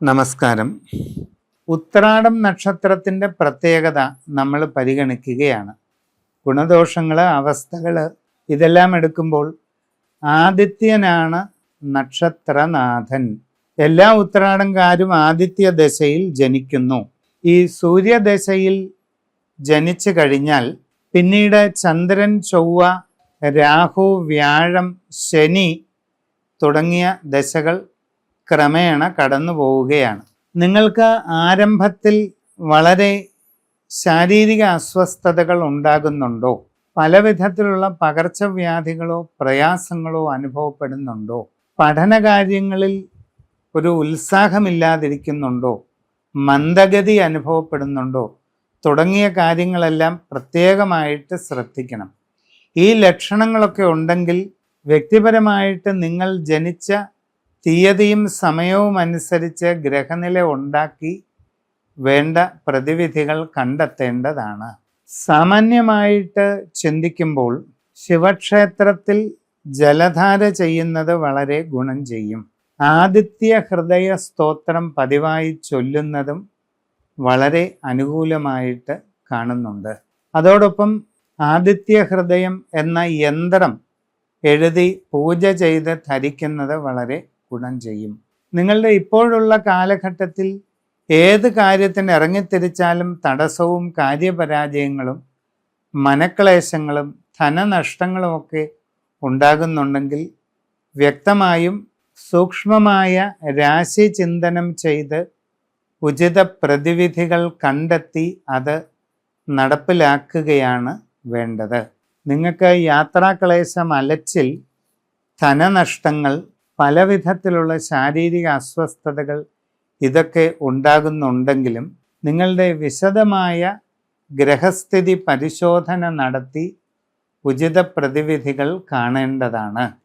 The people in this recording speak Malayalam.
നമസ്കാരം. ഉത്രാടം നക്ഷത്രത്തിൻ്റെ പ്രത്യേകത നമ്മൾ പരിഗണിക്കുകയാണ്. ഗുണദോഷങ്ങൾ, അവസ്ഥകൾ ഇതെല്ലാം എടുക്കുമ്പോൾ ആദിത്യനാണ് നക്ഷത്രനാഥൻ. എല്ലാ ഉത്രാടംകാരും ആദിത്യ ദശയിൽ ജനിക്കുന്നു. ഈ സൂര്യദശയിൽ ജനിച്ചു കഴിഞ്ഞാൽ പിന്നീട് ചന്ദ്രൻ, ചൊവ്വ, രാഹു, വ്യാഴം, ശനി തുടങ്ങിയ ദശകൾ ക്രമേണ കടന്നു പോവുകയാണ്. നിങ്ങൾക്ക് ആരംഭത്തിൽ വളരെ ശാരീരിക അസ്വസ്ഥതകൾ ഉണ്ടാകുന്നുണ്ടോ? പല വിധത്തിലുള്ള പകർച്ചവ്യാധികളോ പ്രയാസങ്ങളോ അനുഭവപ്പെടുന്നുണ്ടോ? പഠനകാര്യങ്ങളിൽ ഒരു ഉത്സാഹമില്ലാതിരിക്കുന്നുണ്ടോ? മന്ദഗതി അനുഭവപ്പെടുന്നുണ്ടോ? തുടങ്ങിയ കാര്യങ്ങളെല്ലാം പ്രത്യേകമായിട്ട് ശ്രദ്ധിക്കണം. ഈ ലക്ഷണങ്ങളൊക്കെ ഉണ്ടെങ്കിൽ വ്യക്തിപരമായിട്ട് നിങ്ങൾ ജനിച്ച തീയതിയും സമയവും അനുസരിച്ച് ഗ്രഹനില ഉണ്ടാക്കി വേണ്ട പ്രതിവിധികൾ കണ്ടെത്തേണ്ടതാണ്. സാമാന്യമായിട്ട് ചിന്തിക്കുമ്പോൾ ശിവക്ഷേത്രത്തിൽ ജലധാര ചെയ്യുന്നത് വളരെ ഗുണം ചെയ്യും. ആദിത്യ ഹൃദയ സ്തോത്രം പതിവായി ചൊല്ലുന്നതും വളരെ അനുകൂലമായിട്ട് കാണുന്നുണ്ട്. അതോടൊപ്പം ആദിത്യ ഹൃദയം എന്ന യന്ത്രം എഴുതി പൂജ ചെയ്ത് ധരിക്കുന്നത് വളരെ ഗുണം ചെയ്യും. നിങ്ങളുടെ ഇപ്പോഴുള്ള കാലഘട്ടത്തിൽ ഏത് കാര്യത്തിന് ഇറങ്ങിത്തിരിച്ചാലും തടസ്സവും കാര്യപരാജയങ്ങളും മനക്ലേശങ്ങളും ധനനഷ്ടങ്ങളുമൊക്കെ ഉണ്ടാകുന്നുണ്ടെങ്കിൽ വ്യക്തമായും സൂക്ഷ്മമായ രാശി ചിന്തനം ചെയ്ത് ഉചിത പ്രതിവിധികൾ കണ്ടെത്തി അത് നടപ്പിലാക്കുകയാണ് വേണ്ടത്. നിങ്ങൾക്ക് യാത്രാക്ലേശം, അലച്ചിൽ, ധനനഷ്ടങ്ങൾ, പല വിധത്തിലുള്ള ശാരീരിക അസ്വസ്ഥതകൾ ഇതൊക്കെ ഉണ്ടാകുന്നുണ്ടെങ്കിലും നിങ്ങളുടെ വിശദമായ ഗ്രഹസ്ഥിതി പരിശോധന നടത്തി ഉചിത പ്രതിവിധികൾ കാണേണ്ടതാണ്.